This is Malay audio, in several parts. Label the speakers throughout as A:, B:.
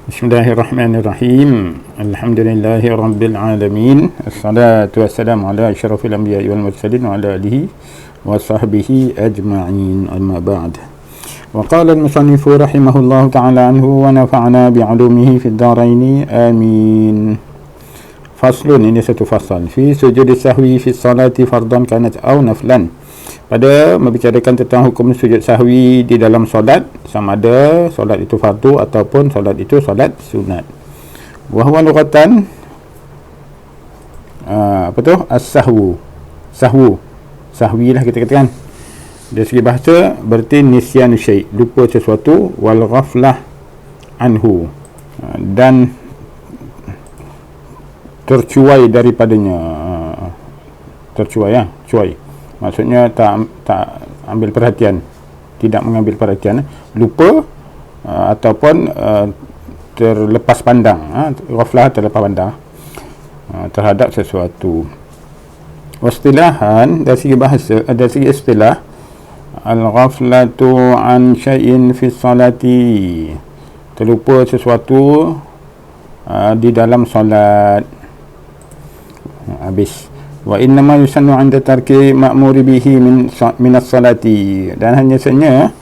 A: Bismillahirrahmanirrahim. Alhamdulillahi rabbil alamin. Assalatu wassalamu ala asyrafil anbiya'i wal mursalin wa ala alihi wa sahbihi ajma'in. Amma ba'd. Wa qala al-musannifu rahimahullahu ta'ala anhu wa nafa'na bi'ulumihi fid dharain. Amin. Faslun, ini satu fasal. Fi sujud sahwi fi salati fardan kanat aw naflan. Pada membicarakan tentang hukum sujud sahwi di dalam solat, sama ada solat itu fardu ataupun solat itu solat sunat. Wa huwa lughatan apa tu? As-sahwu. Sahwi lah kita katakan. Dari segi bahasa berarti nisyanu syai', lupa sesuatu, wal ghaflah anhu, dan tercuai daripadanya. Cuai. Maksudnya tak ambil perhatian, tidak mengambil perhatian, lupa ataupun terlepas pandang, ghaflah, terlepas pandang terhadap sesuatu. Wastilahan, dari segi bahasa, dari segi istilah, al-ghaflatu an syai'in fi salati, terlupa sesuatu di dalam solat. Habis. Wa innama yusannu 'inda tarki ma'muri bihi min as-salati, dan hanya saja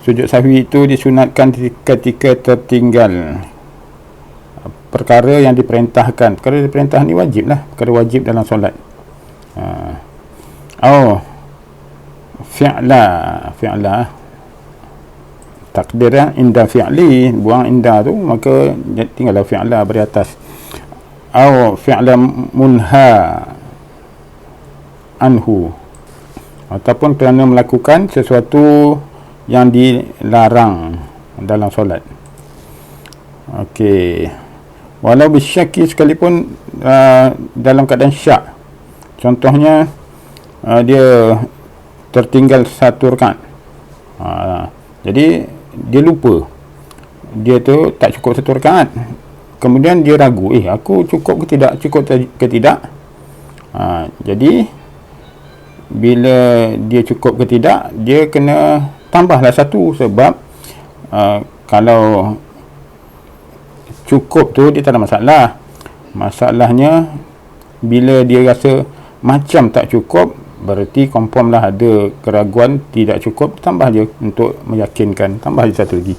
A: sujud sahwi itu disunatkan ketika tertinggal perkara yang diperintahkan. Perkara diperintah ni wajib lah, perkara wajib dalam solat. Fi'la takdir inda fi'li, buang inda tu, maka tinggallah fi'la beri atas. Fi'la munha anhu, ataupun kerana melakukan sesuatu yang dilarang dalam solat. Okey, walau bisyaki, sekalipun dalam keadaan syak. Contohnya dia tertinggal satu rakaat, jadi dia lupa, dia tu tak cukup satu rakaat, kemudian dia ragu, aku cukup ke tidak. Jadi bila dia cukup ke tidak, dia kena tambahlah satu, sebab kalau cukup tu dia tak ada masalah. Masalahnya bila dia rasa macam tak cukup, berarti confirm lah ada keraguan, tidak cukup, tambah je untuk meyakinkan, tambah je satu lagi.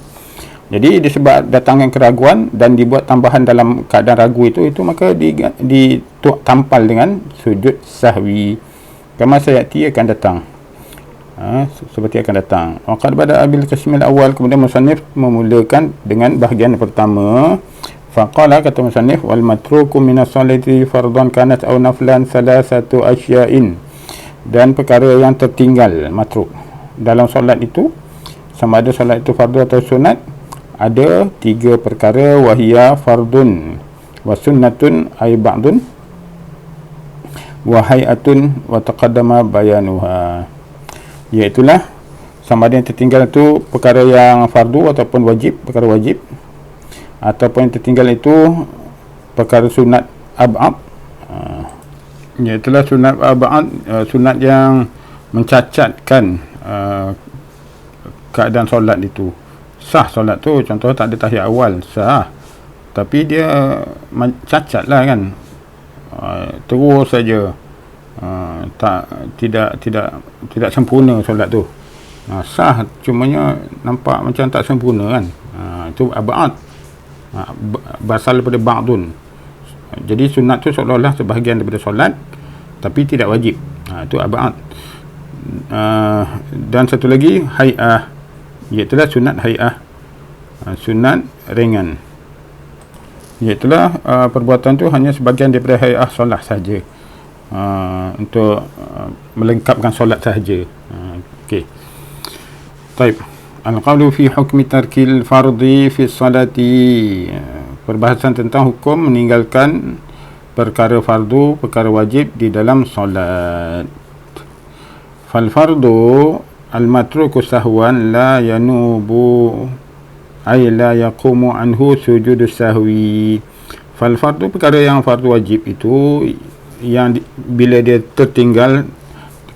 A: Jadi disebab datangkan keraguan dan dibuat tambahan dalam keadaan ragu itu maka ditampal dengan sujud sahwi. Kama sayati, akan datang, seperti akan datang. Waqad bada bil qismil awal, kemudian musannif memulakan dengan bahagian pertama. Faqala, kata musannif, wal matruku min as-salati fardhan kanat aw naflan thalathatu asya'in, dan perkara yang tertinggal matruk dalam solat itu, sama ada solat itu fardu atau sunat, ada tiga perkara. Wahia fardun wa sunnatun ay ba'dun wa hay'atun wa taqaddama bayanuha, iaitulah sama ada yang tertinggal itu perkara yang fardu ataupun wajib, perkara wajib, ataupun yang tertinggal itu perkara sunat ab'ad, iaitulah sunat ab'ad, sunat yang mencacatkan keadaan solat itu. Sah solat tu, contoh tak ada tahiyat awal, sah, tapi dia cacat lah kan, terus saja tidak sempurna solat tu. Sah, cumanya nampak macam tak sempurna kan. Itu ab'ad, berasal daripada ba'dun. Jadi sunat tu seolah-olah sebahagian daripada solat, tapi tidak wajib. Itu ab'ad. Dan satu lagi hay'ah, iaitulah sunat hay'ah, sunat ringan, iaitulah perbuatan tu hanya sebahagian daripada hay'ah solat saja, untuk melengkapkan solat sahaja. Okey. Baik. Al-qawlu fi hukmi tarkil fardhi fi salati, perbahasan tentang hukum meninggalkan perkara fardu, perkara wajib di dalam solat. Fal fardu al-matruku sahwan la yanubu ay la yaqumu anhu sujudus sahwi. Fal fardu, perkara yang fardu wajib itu yang bila dia tertinggal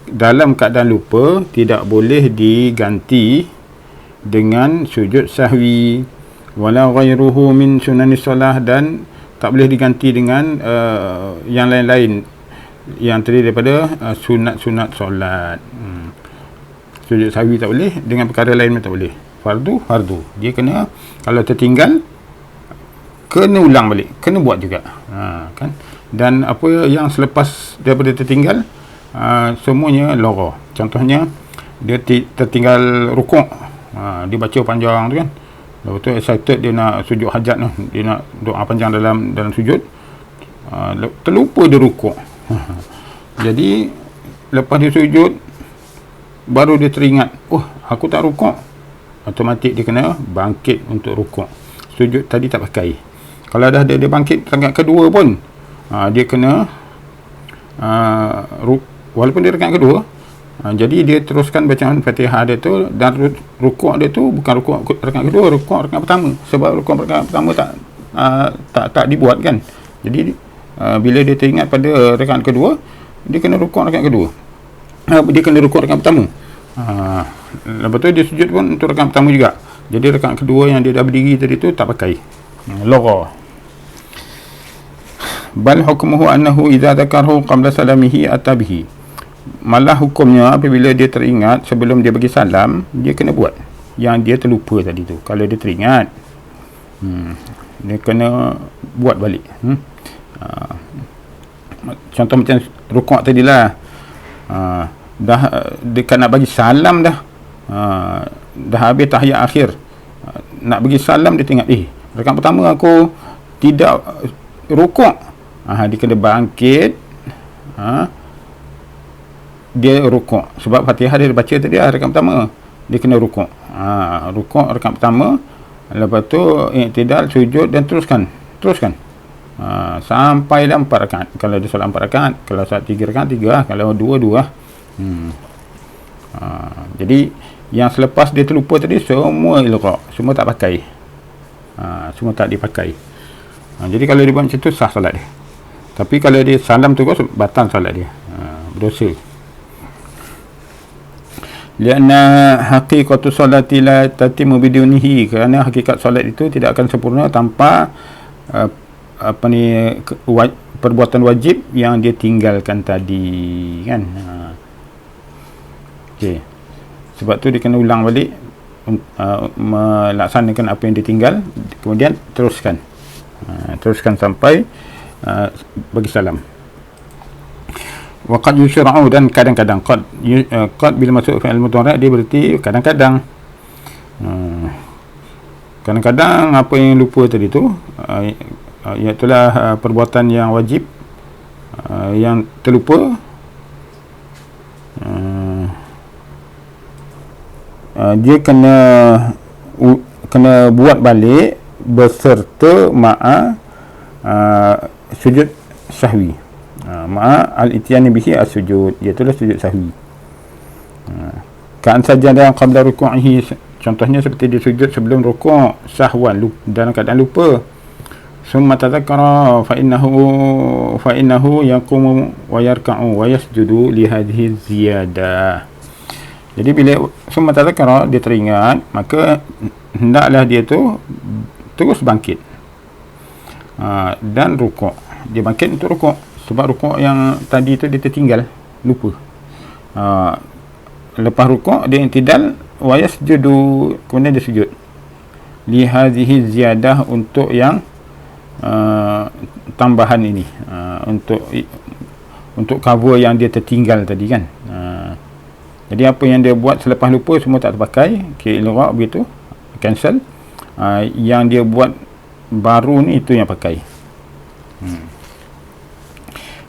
A: dalam keadaan lupa, tidak boleh diganti dengan sujud sahwi. wala ghairuhu min sunanis solah, dan tak boleh diganti dengan yang lain-lain yang terdiri daripada sunat-sunat solat. Sujud sahwi tak boleh, dengan perkara lain pun tak boleh. Fardu dia kena, kalau tertinggal kena ulang balik, kena buat juga, kan. Dan apa yang selepas daripada tertinggal, semuanya logha. Contohnya dia tertinggal rukuk, dia baca panjang tu kan, lepas tu excited dia nak sujud hajat tu, dia nak doa panjang dalam sujud, terlupa dia rukuk. Jadi lepas dia sujud baru dia teringat, aku tak rukuk, automatik dia kena bangkit untuk rukuk. Sujud tadi tak pakai. Kalau dah dia bangkit rakaat kedua pun, dia kena walaupun dia rakaat kedua, jadi dia teruskan bacaan Fatihah dia tu, dan rukuk dia tu bukan rukuk rakaat kedua, rukuk rakaat pertama. Sebab rukuk rakaat pertama tak dibuat kan. Jadi bila dia teringat pada rakaat kedua, dia kena rukuk rakaat kedua. Dia kena rukuk rakaat pertama. Lepas tu dia sujud pun untuk rakaat pertama juga. Jadi rakaat kedua yang dia dah berdiri tadi tu tak pakai. Logha. Bal hukmuhu annahu idza dzakarhu qabla salamihi atabihi. Malah hukumnya apabila dia teringat sebelum dia bagi salam, dia kena buat yang dia terlupa tadi tu. Kalau dia teringat, dia kena buat balik. Contoh macam rukuk tadilah, dah dekat nak bagi salam dah, dah habis tahiyat akhir, nak bagi salam dia tengok, rakaat pertama aku tidak rukuk, dia kena bangkit, dia rukuk. Sebab Fatihah dia baca tadi rakaat pertama, dia kena rukuk, rukuk rakaat pertama, lepas tu i'tidal, sujud, dan teruskan sampai dah 4 rakaat. Kalau dia solat 4 rakaat, kalau solat 3 rakaat 3, kalau 2 jadi yang selepas dia terlupa tadi semua ilgha, semua tak pakai, semua tak dipakai. Jadi kalau dia buat macam tu sah solat dia. Tapi kalau dia salam terus, batal solat dia, berdosa. Lianna haqiqatu solati la tatimu bidunihi, kerana hakikat solat itu tidak akan sempurna tanpa perbuatan wajib yang dia tinggalkan tadi kan. Okey. Sebab tu dia kena ulang balik, melaksanakan apa yang dia tinggal, kemudian teruskan sampai bagi salam. Waqad yushra'u, dan kadang-kadang qad bila masuk fi'il mudhari' dia berarti kadang-kadang. Kadang-kadang apa yang lupa tadi tu, iaitulah perbuatan yang wajib yang terlupa, dia kena buat balik beserta ma'a sujud sahwi, ma'a al-ityani bihi as-sujud, iaitulah sujud sahwi. Kan sajadah qabla ruku'ihi, contohnya seperti dia sujud sebelum rukuk sahwan, dalam keadaan lupa. Summa tadhakkara fa innahu yaqumu wa yarka'u wa yasjudu li hadhihi ziyadah. Jadi bila summa tadhakkara, dia teringat, maka hendaklah dia tu terus bangkit dan rukuk. Dia bangkit untuk rukuk, sebab rukuk yang tadi tu dia tertinggal, lupa. Lepas rukuk dia i'tidal wa yasjudu, kemudian dia sujud li hadhihi ziyadah, untuk yang tambahan ini, untuk cover yang dia tertinggal tadi kan. Jadi apa yang dia buat selepas lupa semua tak terpakai, ilgha begitu, cancel. Yang dia buat baru ni itu yang pakai.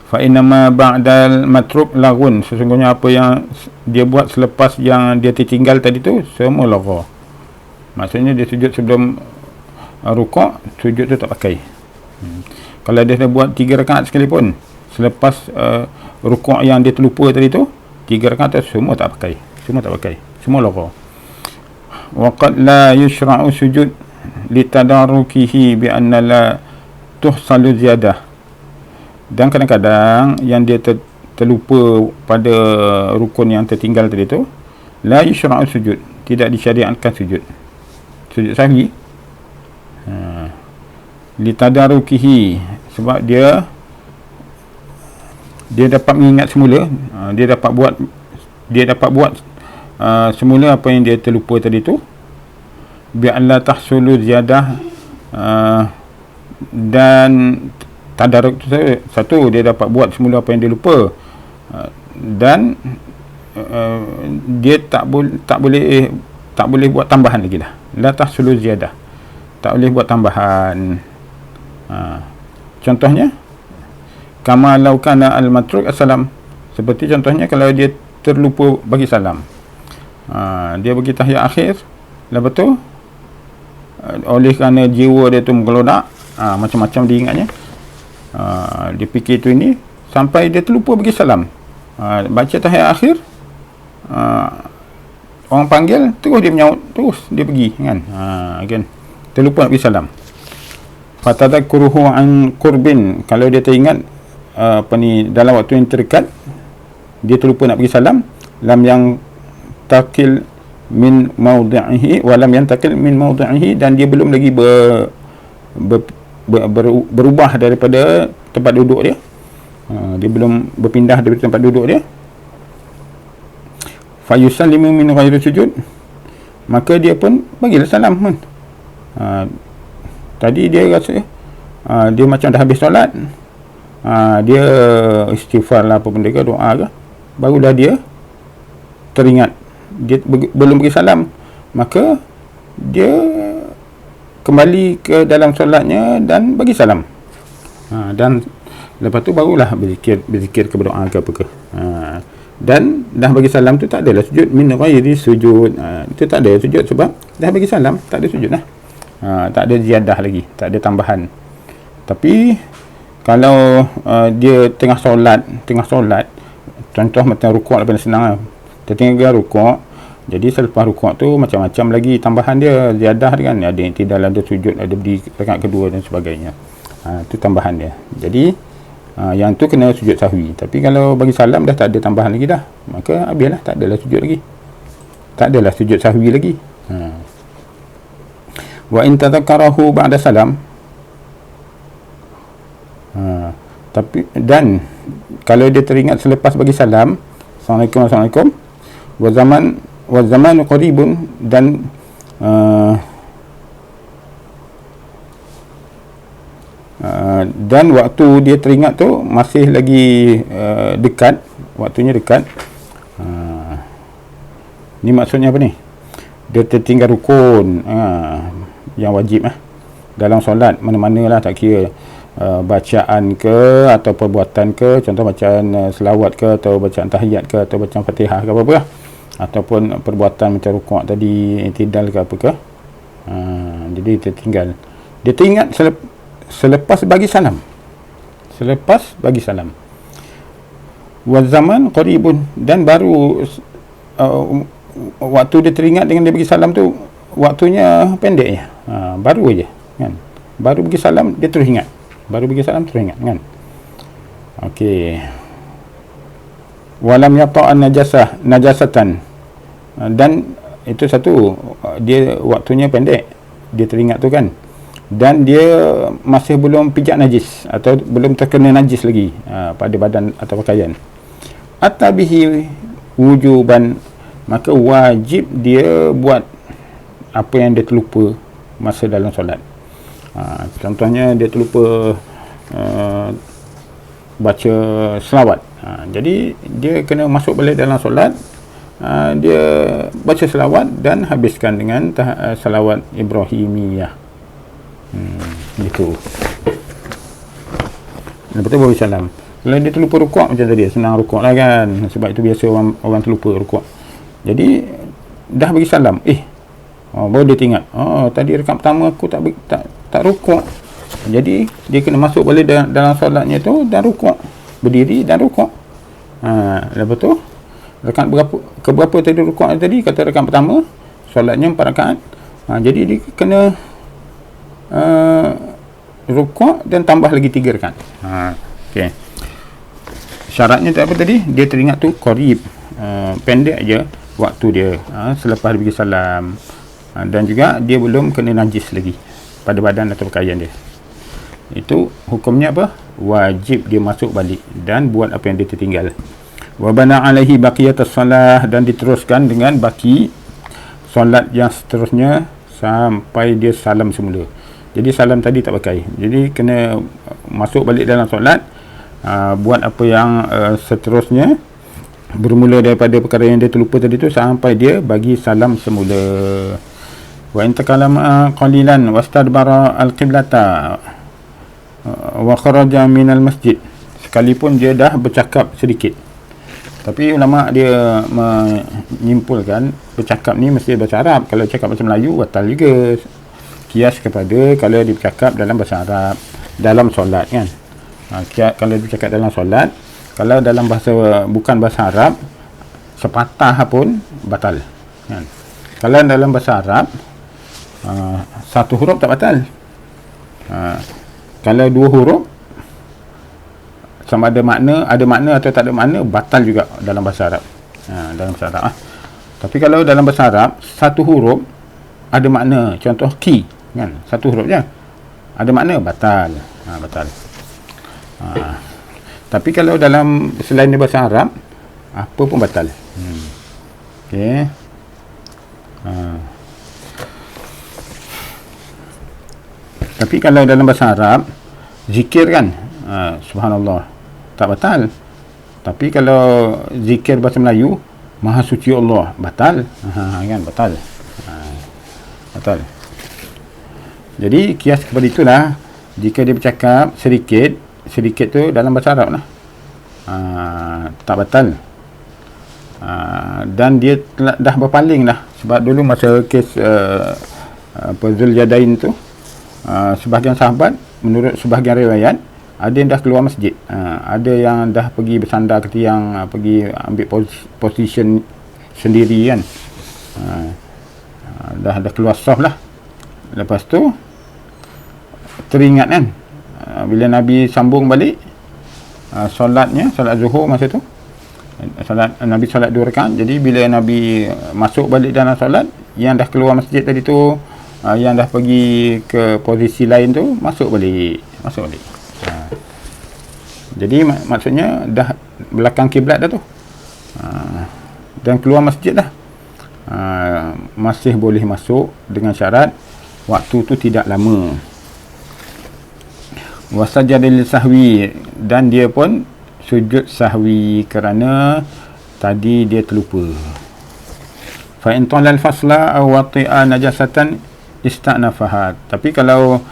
A: Fa inma ba'dal matruk lagun, sesungguhnya apa yang dia buat selepas yang dia tertinggal tadi tu semua lagha. Maksudnya dia sujud sebelum rukuk, sujud tu tak pakai. Kalau dia dah buat 3 rakaat sekalipun, selepas rukuk yang dia terlupa tadi tu, 3 rakaat tu semua tak pakai, semua lagha. Wa qad la yushra'u sujud litadarukihi bi anna la tuhsalu ziyadah, dan kadang-kadang yang dia terlupa pada rukun yang tertinggal tadi tu, la yushra'u sujud, tidak disyariatkan sujud sahwi, litadarukihi, sebab dia dapat mengingat semula, dia dapat buat semula apa yang dia terlupa tadi tu, bi'alla tahsulu ziyadah, dan tadaruk tu satu, dia dapat buat semula apa yang dia lupa, dan dia tak boleh buat tambahan lagi lah. La tahsulu ziyadah, tak boleh buat tambahan. Contohnya kama law kana al-matruk as-salam, seperti contohnya kalau dia terlupa bagi salam, dia bagi tahiyat akhir, lepas tu oleh kerana jiwa dia tu menggelodak, macam-macam dia ingatnya, dia fikir tu ini sampai dia terlupa bagi salam, baca tahiyat akhir, orang panggil terus dia menyaut, terus dia pergi kan, kan terlupa nak bagi salam. Fatadakkuruhu an qurbin, kalau dia teringat dalam waktu yang terdekat dia terlupa nak bagi salam, lam yang takil min mawdi'ihi wa lam yantakil min mawdi'ihi, dan dia belum lagi berubah daripada tempat duduk dia, dia belum berpindah dari tempat duduk dia, fa yusallimu min ghairi sujud, maka dia pun bagilah salam kan. Tadi dia rasa dia macam dah habis solat, dia istighfar lah apa benda ke, doa ke, barulah dia teringat dia belum bagi salam, maka dia kembali ke dalam solatnya dan bagi salam, dan lepas tu barulah berzikir ke, berdoa ke apa ke, dan dah bagi salam tu tak adalah sujud, min ghairi sujud, itu tak ada sujud sebab dah bagi salam, tak ada sujud lah, tak ada ziyadah lagi, tak ada tambahan. Tapi kalau dia tengah solat, contoh macam rukuk lah, paling senang lah, dia tinggal rukuk, jadi selepas rukuk tu macam-macam lagi tambahan dia, ziyadah dia kan, ada yang tidak ada sujud, ada berdiri rakaat kedua dan sebagainya, tu tambahan dia. Jadi yang tu kena sujud sahwi. Tapi kalau bagi salam dah tak ada tambahan lagi dah, maka habislah, tak adalah sujud lagi, tak adalah sujud sahwi lagi. Wa in tadhakkarahu ba'da salam, tapi dan kalau dia teringat selepas bagi salam, assalamualaikum, wa zaman qaribun, dan dan waktu dia teringat tu masih lagi dekat, waktunya dekat. Ni maksudnya apa ni? Dia tertinggal rukun yang wajib dalam solat, mana-mana lah, tak kira bacaan ke atau perbuatan ke, contoh bacaan selawat ke, atau bacaan tahiyat ke, atau bacaan fatihah ke, apa-apa lah, ataupun perbuatan macam rukuk tadi, i'tidal ke apa ke, jadi tertinggal, dia teringat selepas bagi salam, wa zaman qaribun, dan baru waktu dia teringat dengan dia bagi salam tu waktunya pendek je, baru aja kan, baru bagi salam dia terus ingat, kan. Okey, walam yata'an najasatan, dan itu satu, dia waktunya pendek, dia teringat tu kan, dan dia masih belum pijak najis atau belum terkena najis lagi pada badan atau pakaian, atabihi wujuban, maka wajib dia buat apa yang dia terlupa masa dalam solat. Contohnya dia terlupa baca selawat, jadi dia kena masuk balik dalam solat, dia baca selawat dan habiskan dengan selawat Ibrahimiyah, gitu. Lepas tu baru salam. Kalau dia terlupa rukuk macam tadi, senang rukuk lah kan, sebab itu biasa orang terlupa rukuk, jadi dah bagi salam, baru dia teringat, tadi rakaat pertama aku tak rukuk, jadi dia kena masuk balik dalam solatnya tu dan rukuk, berdiri dan rukuk. Lepas tu rakaat berapa tadi rukuk tadi, kata rakaat pertama, solatnya 4 rakaat, jadi dia kena rukuk dan tambah lagi 3 rakaat. Okey, syaratnya tak apa tadi, dia teringat tu qarib, pendek aja waktu dia, selepas dia bagi salam, dan juga dia belum kena najis lagi pada badan atau pakaian dia. itu hukumnya apa? Wajib dia masuk balik dan buat apa yang dia tertinggal. Wa bana alaihi baqiyatus salah, dan diteruskan dengan baki solat yang seterusnya sampai dia salam semula. Jadi salam tadi tak pakai, jadi kena masuk balik dalam solat, buat apa yang seterusnya, bermula daripada perkara yang dia terlupa tadi tu sampai dia bagi salam semula. Wa in takallama qalilan wastadbara al-qiblata wa kharaja min al-masjid, sekalipun dia dah bercakap sedikit. Tapi ulama dia menyimpulkan bercakap ni mesti bahasa Arab. Kalau cakap bahasa Melayu batal juga. Kias kepada kalau dia bercakap dalam bahasa Arab dalam solat kan. Kalau dia bercakap dalam solat, kalau dalam bahasa bukan bahasa Arab sepatah pun batal kan. Kalau dalam bahasa Arab satu huruf tak batal. Kalau dua huruf sama ada makna atau tak ada makna, batal juga dalam bahasa Arab. Dalam bahasa Arab. Tapi kalau dalam bahasa Arab satu huruf ada makna, contoh ki kan, satu huruf je ada makna, batal. Batal. Tapi kalau dalam selain bahasa Arab apa pun batal. Okey. Tapi kalau dalam bahasa Arab zikir kan, subhanallah, tak batal. Tapi kalau zikir bahasa Melayu, Maha Suci Allah, batal. Kan batal. Batal. Jadi kias kepada itulah, jika dia bercakap sedikit tu dalam bahasa Arab lah, tak batal. Dan dia dah berpaling dah, sebab dulu masa kes Zuljadain tu, sebahagian sahabat, menurut sebahagian riwayat, ada yang dah keluar masjid, ada yang dah pergi bersandar ke tiang, pergi ambil position sendiri kan, dah keluar saf lah. Lepas tu teringat kan, bila Nabi sambung balik solat zuhur masa tu, Nabi solat 2 rakaat. Jadi bila Nabi masuk balik dalam solat, yang dah keluar masjid tadi tu, yang dah pergi ke posisi lain tu, masuk balik. Jadi maksudnya dah belakang kiblat dah tu, dan keluar masjid dah. Masih boleh masuk dengan syarat waktu tu tidak lama. Wasajadil sahwi, dan dia pun sujud sahwi kerana tadi dia terlupa. Fa in talal fasla aw wati'a najasatan istanafahat. Tapi kalau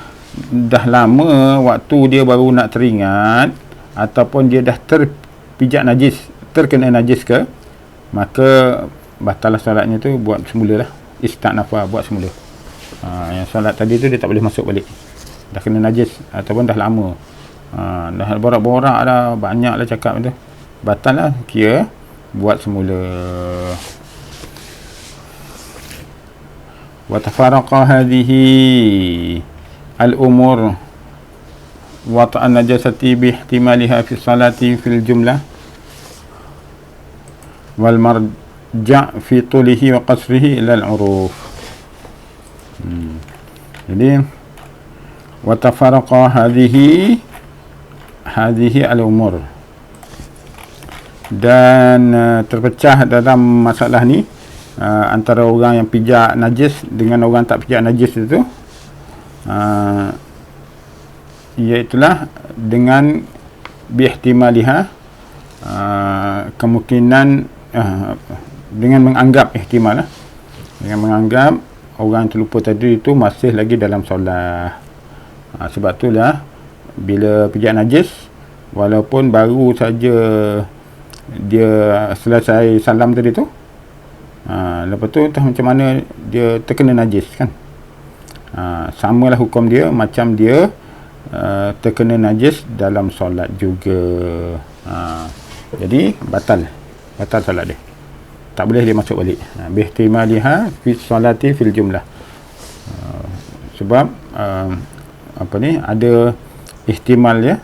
A: dah lama waktu dia baru nak teringat, ataupun dia dah terkena najis ke, maka batalah solatnya tu, buat semula lah. Istanafa, buat semula. Yang solat tadi tu dia tak boleh masuk balik, dah kena najis ataupun dah lama, dah borak-borak dah, banyak lah cakap tu, batal lah, kira buat semula. Wa tafaraqa hadhihi al-umur wa ta'an najasati bi ihtimaliha fi salati fil jumlah wal marja' fi tulihi wa qasrihi ila al-uruf. Jadi wa tafaraqa hadhihi al-umur, dan terpecah dalam masalah ni antara orang yang pijak najis dengan orang tak pijak najis itu, iaitulah dengan bihtimaliha, kemungkinan dengan menganggap ihtimal lah, dengan menganggap orang yang terlupa tadi itu masih lagi dalam solat. Sebab itulah bila pijak najis, walaupun baru saja dia selesai salam tadi tu, lepas tu entah macam mana dia terkena najis kan, samalah hukum dia macam dia terkena najis dalam solat juga. Jadi batal solat dia, tak boleh dia masuk balik. Bihtimaliha fi salati fil jumlah, sebab ada ihtimal ya,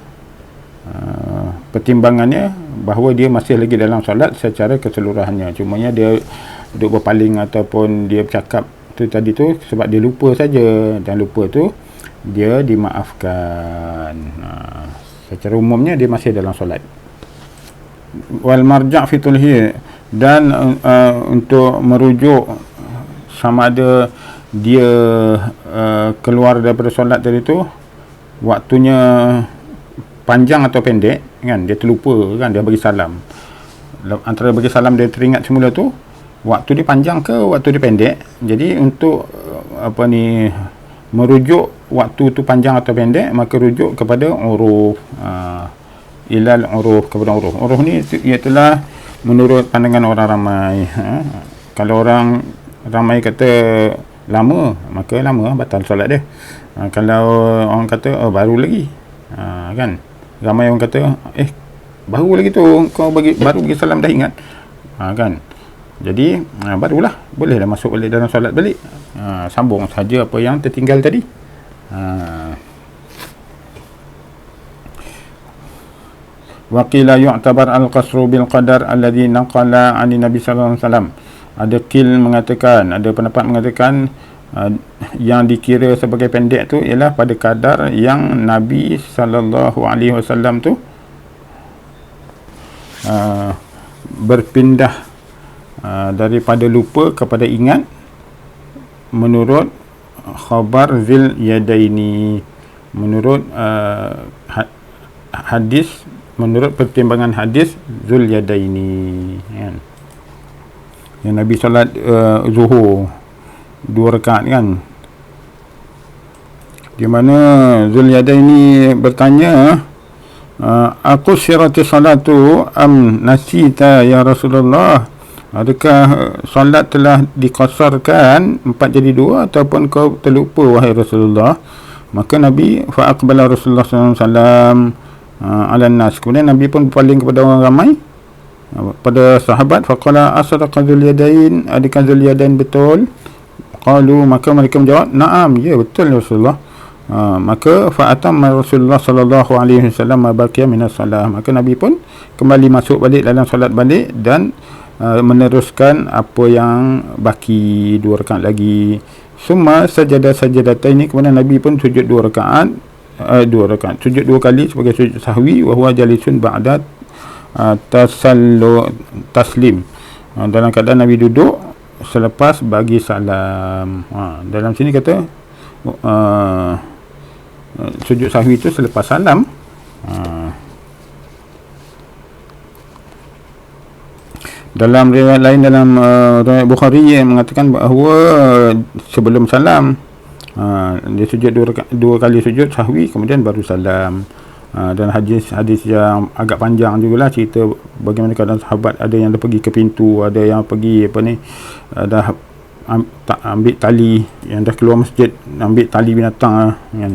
A: pertimbangannya bahawa dia masih lagi dalam solat secara keseluruhannya. Cumanya dia duduk berpaling ataupun dia bercakap tu tadi tu sebab dia lupa saja, dan lupa tu dia dimaafkan. Secara umumnya dia masih dalam solat. Wal marja' fi tulhi, dan untuk merujuk sama ada dia keluar daripada solat tadi tu waktunya panjang atau pendek kan, dia terlupa kan, dia bagi salam. Antara bagi salam dia teringat semula tu waktu dia panjang ke waktu dia pendek. Jadi untuk merujuk waktu tu panjang atau pendek, maka rujuk kepada uruf, ilal uruf, kepada uruf. Uruf ni ialah menurut pandangan orang ramai. Kalau orang ramai kata lama, maka lama, batal solat dia. Kalau orang kata baru lagi, kan, ramai orang kata baru lagi tu kau baru bagi salam dah ingat, kan. Jadi barulah boleh dah masuk balik dalam solat balik, sambung saja apa yang tertinggal tadi. Wa qila yu'tabar al-qasru bil qadar alladhi naqala 'ani Nabi sallallahu alaihi wasallam. Ada mengatakan, ada pendapat mengatakan yang dikira sebagai pendek tu ialah pada kadar yang Nabi sallallahu alaihi wasallam tu berpindah daripada lupa kepada ingat menurut khabar Zil Yadaini, menurut hadis, menurut pertimbangan hadis Zul Yadaini, kan. Yang Nabi solat zuhur 2 rakaat kan, di mana Zul Yadaini bertanya, aku sirati salatu am nasita ya Rasulullah, adakah solat telah dikosarkan 4 jadi 2 ataupun kau terlupa wahai Rasulullah? Maka Nabi fa aqbala Rasulullah sallallahu alaihi wasallam ala nas, kemudian Nabi pun berpaling kepada orang ramai, pada sahabat, faqala asadaqa Dzul Yadain, adakah Dzul Yadain betul? Qalu, maka mereka menjawab, na'am, ya betul Rasulullah. Maka fa'atamma Rasulullah sallallahu alaihi wasallam ma baqiya min as-salah, maka Nabi pun kembali masuk balik dalam solat balik dan meneruskan apa yang baki 2 rakaat lagi. Summa sajadataini, kemudian Nabi pun sujud 2 rakaat, sujud 2 kali sebagai sujud sahwi, wa huwa jalisun ba'da taslim, dalam keadaan Nabi duduk selepas bagi salam. Dalam sini kata sujud sahwi itu selepas salam. Dalam riwayat lain, dalam riwayat Bukhari yang mengatakan bahawa sebelum salam dia sujud 2 kali sujud sahwi, kemudian baru salam. Dan hadis yang agak panjang jugalah, cerita bagaimana keadaan sahabat, ada yang dah pergi ke pintu, ada yang pergi dah ambil tali, yang dah keluar masjid ambil tali binatang kan.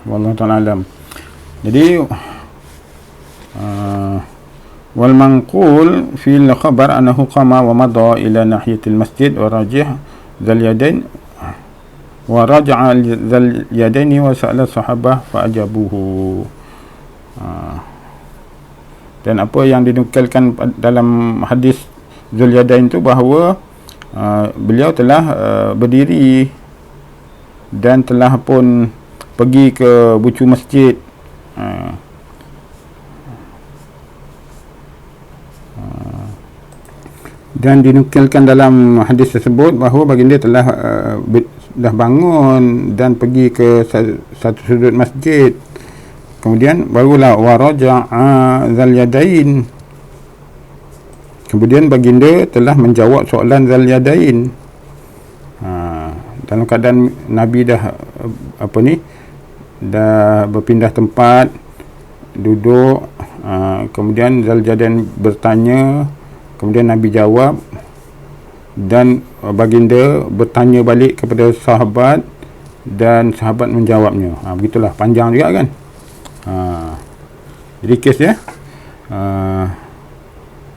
A: Wallahu ta'ala alam. Jadi wal manqul fil khabar annahu qama wa madha ila nahiyatil masjid wa rajih Dzul Yadain wa raja'a Dzul Yadaini wa sa'ala sahabah fa ajabuhu. Dan apa yang dinukilkan dalam hadis Dzul Yadain itu bahawa beliau telah berdiri dan telah pun pergi ke bucu masjid. Dan dinukilkan dalam hadis tersebut bahawa baginda telah dah bangun dan pergi ke satu sudut masjid. Kemudian barulah waraja'a Dzul Yadain, kemudian baginda telah menjawab soalan Dzul Yadain. Dalam keadaan Nabi dah dah berpindah tempat duduk, kemudian Dzul Yadain bertanya, kemudian Nabi jawab, dan baginda bertanya balik kepada sahabat dan sahabat menjawabnya. Begitulah, panjang juga kan. Jadi kes dia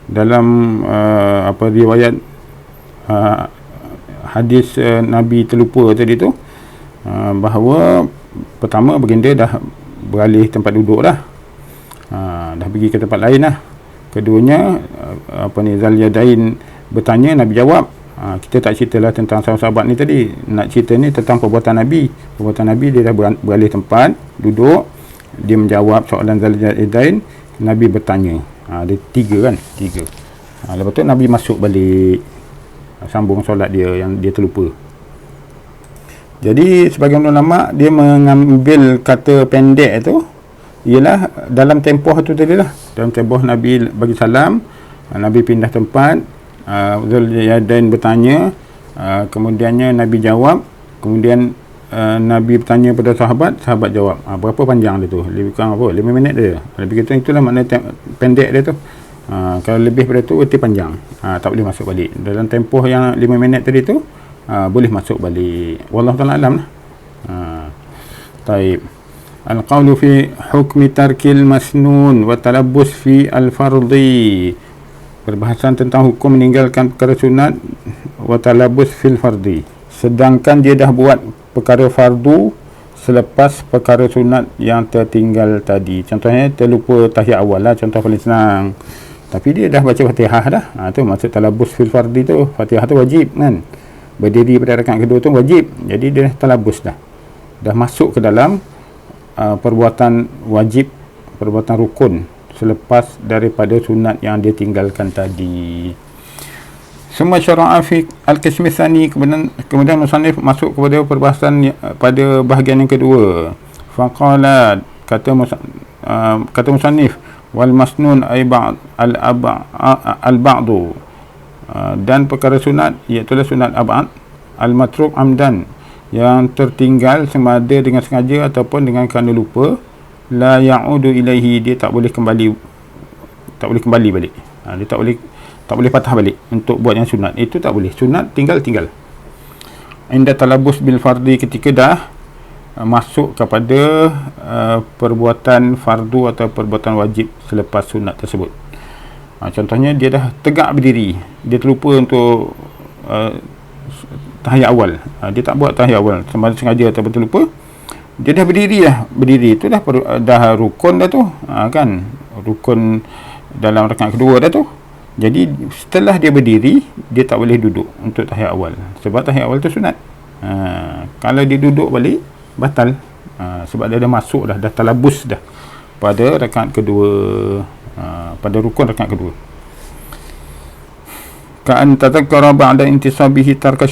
A: dalam riwayat hadis Nabi terlupa tadi tu, bahawa pertama baginda dah beralih tempat duduk dah, dah pergi ke tempat lain dah. Keduanya Dzul Yadain bertanya, Nabi jawab. Kita tak ceritalah tentang sahabat-sahabat ni tadi. Nak cerita ni tentang perbuatan Nabi. Perbuatan Nabi, dia dah beralih tempat, duduk, dia menjawab soalan Zalidain. Nabi bertanya. Ada 3 kan? 3. Lepas tu Nabi masuk balik, sambung solat dia yang dia terlupa. Jadi sebagian ulama dia mengambil kata pendek tu ialah dalam tempoh tu tadi lah. Dalam tempoh Nabi bagi salam, Nabi pindah tempat, Zalidain bertanya, kemudiannya Nabi jawab, kemudian Nabi bertanya pada sahabat jawab. Berapa panjang dia tu? Lebih kurang apa? 5 minit dia. Lebih gitu, itulah makna pendek dia tu. Kalau lebih pada tu berarti panjang. Tak boleh masuk balik. Dalam tempoh yang 5 minit tadi tu boleh masuk balik. Wallahu ta'ala alam lah. Taib. Al-qawlu fi hukmi tarkil masnun wa talabbus fi al-fardi. Perbahasan tentang hukum meninggalkan perkara sunat wa talabbus fil fardi. Sedangkan dia dah buat perkara fardu selepas perkara sunat yang tertinggal tadi. Contohnya terlupa tahiyat awal lah, contoh paling senang. Tapi dia dah baca Fatihah dah. Tu maksud talabus fil fardi tu. Fatihah tu wajib kan. Berdiri pada rakaat kedua tu wajib. Jadi dia dah talabus dah. Dah masuk ke dalam perbuatan wajib, perbuatan rukun selepas daripada sunat yang dia tinggalkan tadi. Semua syara'a fi al-qism tsani, kemudian musannif masuk kepada perbahasan pada bahagian yang kedua. Faqala, kata musannif, wal masnun ay ba'd al-ba'du, dan perkara sunat iaitu sunat ab'ad, al-matruk amdan, yang tertinggal sama ada dengan sengaja ataupun dengan kerana lupa, la ya'udu ilaihi, dia tak boleh kembali balik. Dia tak boleh patah balik untuk buat yang sunat. Itu tak boleh. Sunat tinggal. Inda talabus bil fardi, ketika dah masuk kepada perbuatan fardu atau perbuatan wajib selepas sunat tersebut. Contohnya dia dah tegak berdiri, dia terlupa untuk tahiyat awal. Dia tak buat tahiyat awal sama ada sengaja atau betul lupa. Dia dah berdiri tu dah rukun dah tu, kan, rukun dalam rakaat kedua dah tu. Jadi setelah dia berdiri, dia tak boleh duduk untuk tahiyat awal, sebab tahiyat awal tu sunat. Kalau dia duduk balik, batal. Sebab dia dah masuk dah talabus dah pada rakaat kedua, pada rukun rakaat kedua. Ka'an tadhakkara ba'da intisabihi tarka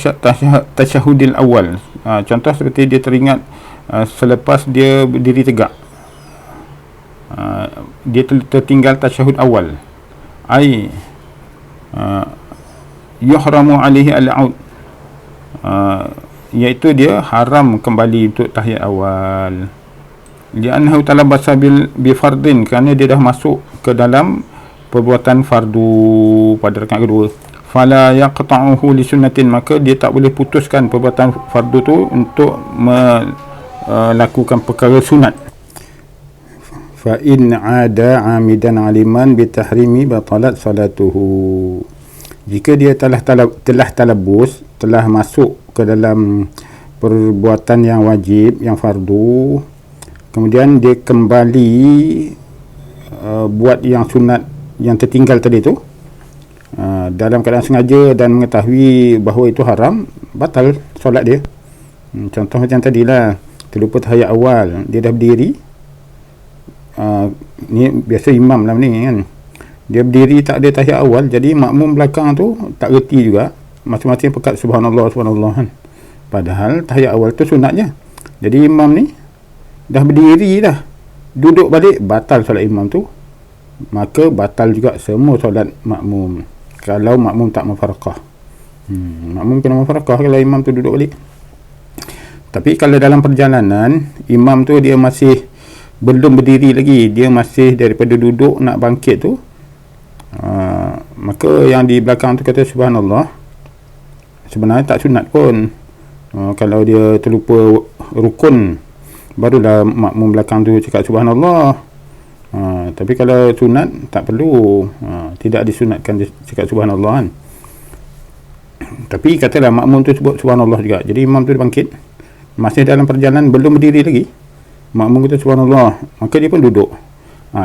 A: tasyahudil awal. Contoh seperti dia teringat selepas dia berdiri tegak, dia tertinggal tasyahud awal. Ai yuhramu alaihi al-aud, iaitu dia haram kembali untuk tahiyat awal. Li'annahu talabasa bi fardin, kerana dia dah masuk ke dalam perbuatan fardu pada rakaat kedua. Fala yaqta'uhu li sunnatin, maka dia tak boleh putuskan perbuatan fardu tu untuk melakukan perkara sunat. Fa in 'ada 'amidan 'aliman bi tahrimi batalat salatuhu. Jika dia telah talabus, telah masuk ke dalam perbuatan yang wajib, yang fardu, kemudian dia kembali buat yang sunat yang tertinggal tadi tu, dalam keadaan sengaja dan mengetahui bahawa itu haram, batal solat dia. Contoh macam tadilah, terlupa tahiyat awal, dia dah berdiri, ni biasa imam lah ni kan, dia berdiri tak ada tahiyat awal, jadi makmum belakang tu tak reti juga, masing-masing pekat subhanallah kan, padahal tahiyat awal tu sunatnya. Jadi imam ni dah berdiri dah, duduk balik, batal solat imam tu, maka batal juga semua solat makmum kalau makmum tak mufaraqah. Makmum kena mufaraqah kalau imam tu duduk balik. Tapi kalau dalam perjalanan, imam tu dia masih belum berdiri lagi, dia masih daripada duduk nak bangkit tu, maka yang di belakang tu kata subhanallah, sebenarnya tak sunat pun. Kalau dia terlupa rukun, barulah makmum belakang tu cakap subhanallah. Tapi kalau sunat tak perlu, tidak disunatkan dia cakap subhanallah kan. Tapi katalah makmum tu sebut subhanallah juga, jadi imam tu bangkit, masih dalam perjalanan, belum berdiri lagi, makmum kata subhanallah, maka dia pun duduk,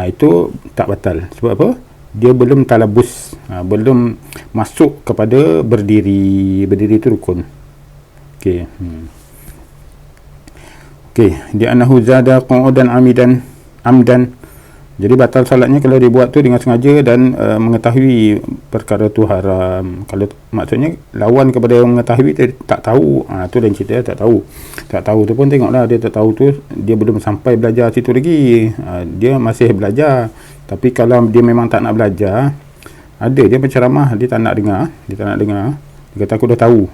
A: itu tak batal. Sebab apa? dia belum talabus, belum masuk kepada berdiri itu rukun. Okey. Okey, di annahu zada qu'udan amdan. Jadi batal solatnya kalau dia buat tu dengan sengaja dan mengetahui perkara tu haram. Kalau maksudnya lawan kepada yang mengetahui dia tak tahu, tu lain cerita. Tak tahu tu pun tengoklah, dia tak tahu tu dia belum sampai belajar situ lagi. Dia masih belajar. Tapi kalau dia memang tak nak belajar, ada dia penceramah, dia tak nak dengar. Dia kata aku dah tahu.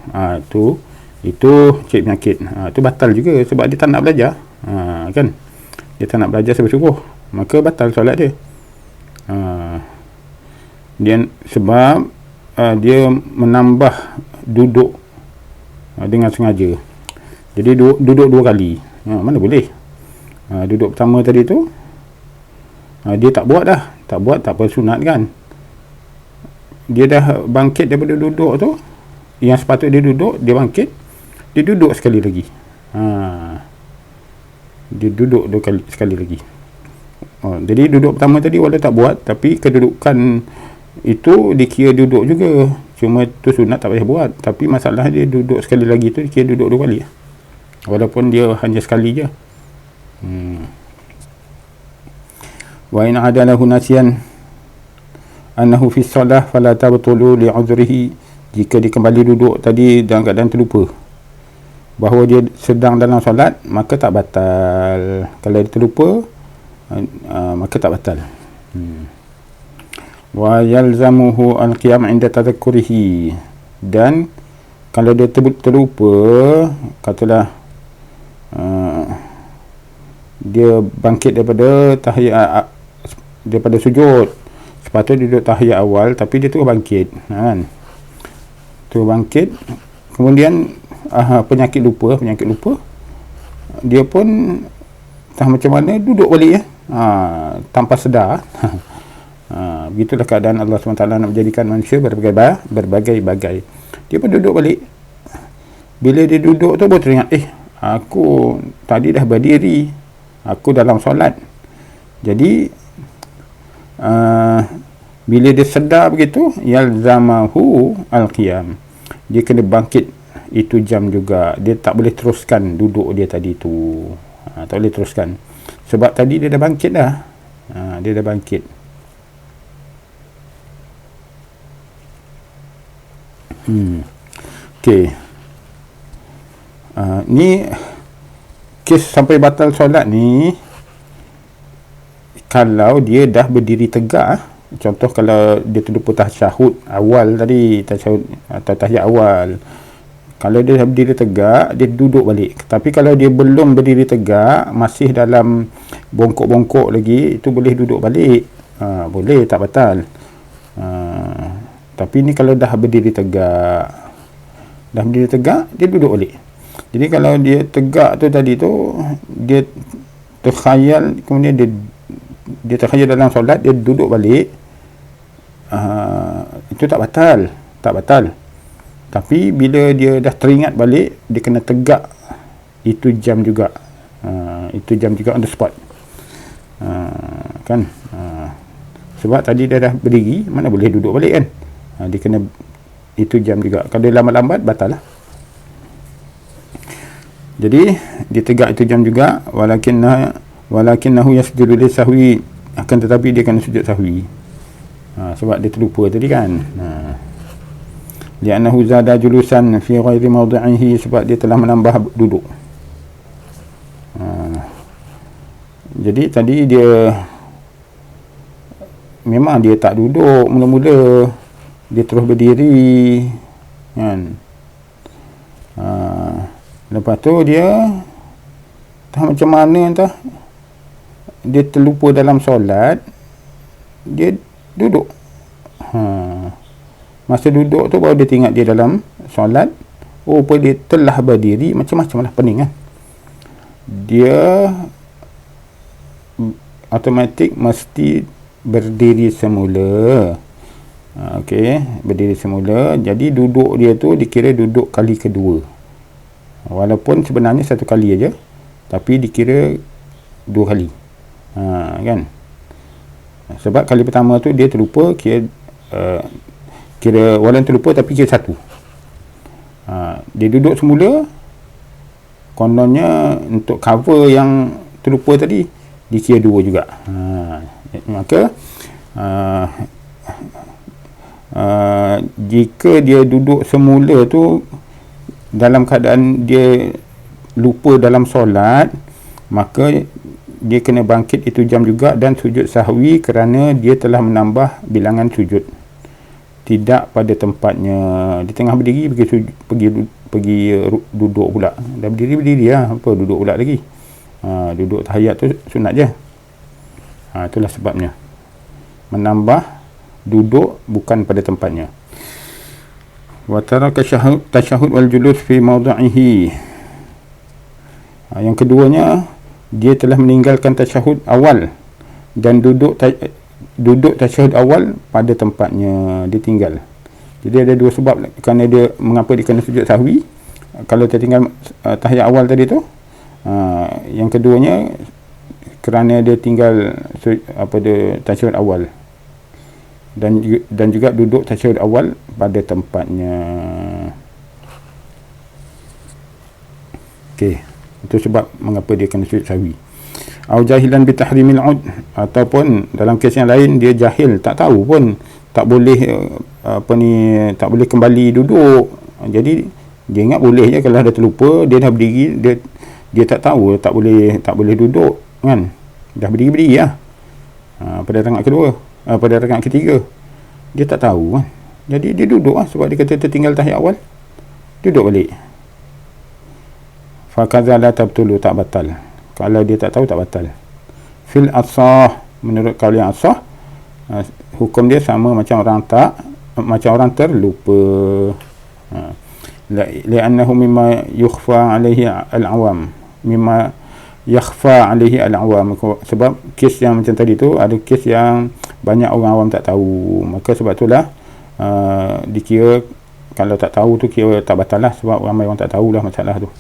A: Itu cek penyakit. Tu batal juga sebab dia tak nak belajar. Kan? Dia tak nak belajar subuh-subuh. Maka batal solat dia. Sebab dia menambah duduk dengan sengaja. Jadi duduk 2 kali. Mana boleh? Duduk pertama tadi tu dia tak buat, tak apa, sunat kan. Dia dah bangkit daripada duduk tu, yang sepatutnya dia duduk, dia bangkit, dia duduk sekali lagi. Dia duduk 2 kali sekali lagi. Jadi duduk pertama tadi walau tak buat, tapi kedudukan itu dikira duduk juga. Cuma tu sunat tak payah buat. Tapi masalah dia duduk sekali lagi tu dikira duduk 2 kali. Walaupun dia hanya sekali je. Wa in adalahu nasiyan annahu fi shalah fala tabtulu li uzrihi. Jika dia kembali duduk tadi dalam keadaan terlupa bahawa dia sedang dalam solat, maka tak batal. Kalau dia terlupa, maka tak batal. Wa yalzamuhu al-qiyam 'inda tadhakkurihi. Dan kalau dia terlupa, katalah dia bangkit daripada tahiyat, daripada sujud, sepatutnya duduk tahiyat awal, tapi dia terus bangkit, kan? Terus bangkit, kemudian penyakit lupa, dia pun tak macam mana duduk balik tanpa sedar. Begitulah keadaan Allah SWT nak menjadikan manusia berbagai-bagai. Dia pun duduk balik. Bila dia duduk tu baru teringat, aku tadi dah berdiri, aku dalam solat. Jadi bila dia sedar begitu, yalzamahu al-qiyam, dia kena bangkit itu jam juga. Dia tak boleh teruskan duduk dia tadi tu. Tak boleh teruskan sebab tadi dia dah bangkit dah. Dia dah bangkit. Okey. Ni kes sampai batal solat ni kalau dia dah berdiri tegak. Contoh kalau dia terlupa tasyahud awal tadi, tasyahud atau tahiyat awal, kalau dia dah berdiri tegak, dia duduk balik. Tapi kalau dia belum berdiri tegak, masih dalam bongkok-bongkok lagi, itu boleh duduk balik. Boleh, tak batal. Tapi ni kalau dah berdiri tegak, dia duduk balik. Jadi kalau dia tegak tu tadi tu, dia terkhayal, kemudian dia terkhayal dalam solat, dia duduk balik, itu tak batal. Tapi bila dia dah teringat balik, dia kena tegak itu jam juga. Itu jam juga on the spot. Kan? Sebab tadi dia dah berdiri, mana boleh duduk balik kan? Dia kena itu jam juga. Kalau dia lambat-lambat, batal lah. Jadi dia tegak itu jam juga, walakinnahu yasjudu lisahwi, akan tetapi dia kena sujud sahwi. Sebab dia terlupa tadi kan. Li'annahu zada julusan fi ghairi mawdi'ihi, sebab dia telah menambah duduk. Jadi tadi dia memang dia tak duduk mula-mula, dia terus berdiri kan. Lepas tu dia tak macam mana entah, dia terlupa dalam solat, dia duduk. Masa duduk tu baru dia teringat dia dalam solat. Dia telah berdiri, macam-macam lah pening kan. Dia automatik mesti berdiri semula. Berdiri semula. Jadi duduk dia tu dikira duduk kali kedua. Walaupun sebenarnya 1 kali aja, tapi dikira 2 kali. Kan? Sebab kali pertama tu dia terlupa, kira walaupun terlupa tapi kira satu. Dia duduk semula, kononnya untuk cover yang terlupa tadi dikira dua juga. Maka jika dia duduk semula tu dalam keadaan dia lupa dalam solat, maka dia kena bangkit itu jam juga dan sujud sahwi kerana dia telah menambah bilangan sujud. Tidak pada tempatnya. Di tengah berdiri pergi duduk pula. Dah berdiri lah, apa duduk pula lagi. Duduk tahiyat tu sunat je. Itulah sebabnya. Menambah duduk bukan pada tempatnya. Wa taraka tasyahud wal julus fi mawdi'ihi. Yang keduanya, dia telah meninggalkan tasyahud awal dan duduk tasyahud awal pada tempatnya, dia tinggal. Jadi ada dua sebab kerana dia mengapa dia kena sujud sahwi kalau tertinggal tahiyat awal tadi tu. Yang keduanya kerana dia tinggal tasyahud awal dan juga duduk tasyahud awal pada tempatnya. Okey, itu sebab mengapa dia kena sujud sahwi. Au jahilan bi tahrimil ud, ataupun dalam kes yang lain dia jahil, tak tahu pun tak boleh tak boleh kembali duduk. Jadi dia ingat boleh je, kalau dah terlupa dia dah berdiri, dia tak tahu tak boleh duduk kan. Dah berdiri lah. Pada rakaat kedua, pada rakaat ketiga dia tak tahu kan. Jadi dia duduk lah, sebab dia kata tertinggal tahiyat awal, duduk balik. Fakaza la tabtulu, tak batal. Kalau dia tak tahu, tak batal. Fil asah, menurut kaul yang asah, hukum dia sama macam orang terlupa. Li'annahu mimma yukhfa alaihi al-awam, mimma yakhfa alaihi al-awam. Sebab kes yang macam tadi tu ada kes yang banyak orang awam tak tahu, maka sebab itulah dikira kalau tak tahu tu kira tak batal lah, sebab ramai orang tak tahulah masalah tu.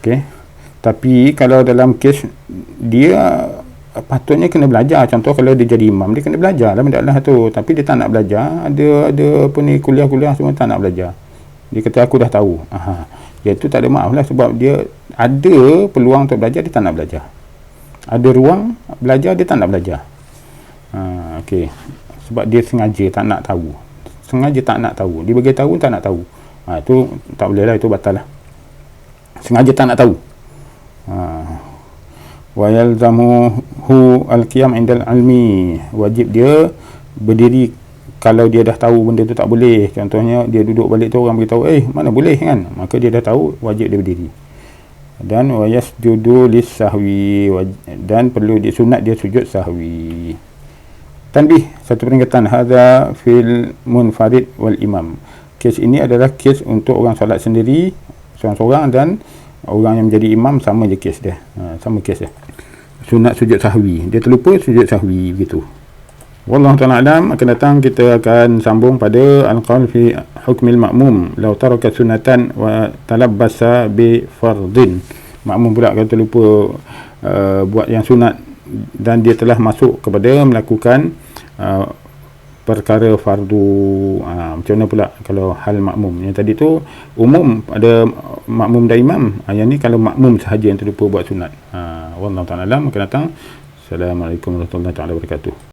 A: Okey. Tapi kalau dalam kes dia patutnya kena belajar. Contoh kalau dia jadi imam, dia kena belajar lah benda lah tu, tapi dia tak nak belajar. Ada apa ni, kuliah semua tak nak belajar. Dia kata aku dah tahu. Iaitu tak ada maaf lah, sebab dia ada peluang untuk belajar, dia tak nak belajar. Ada ruang belajar, dia tak nak belajar. Okey. Sebab dia sengaja tak nak tahu. Dia bagi tahu tak nak tahu. Itu tak boleh lah, itu batal lah. Sengaja tak nak tahu. Wa yalzamuhu al-qiyam indal almi, wajib dia berdiri kalau dia dah tahu benda tu tak boleh. Contohnya dia duduk balik tu, orang beritahu mana boleh kan, maka dia dah tahu, wajib dia berdiri. Dan wa yasjudu lis-sahwi, dan perlu dia sunat dia sujud sahwi. Tanbih, satu peringatan, hadza fil munfarid wal imam. Kes ini adalah kes untuk orang solat sendiri seorang-seorang, dan orang yang menjadi imam sama je kes dia. Sama kes dia. Sunat sujud sahwi. Dia terlupa sujud sahwi, begitu. Wallahu ta'ala alam. Akan datang kita akan sambung pada al-qaul fi hukmil ma'mum law taraka sunatan wa talabbasa bi fardin. Makmum pula kalau terlupa buat yang sunat dan dia telah masuk kepada melakukan perkara fardu. Macam mana pula kalau hal makmum? Yang tadi tu umum ada makmum dan imam. Yang ni kalau makmum sahaja yang terlupa buat sunat. Wallahu ta'ala alam. Akan datang. Assalamualaikum warahmatullahi wabarakatuh.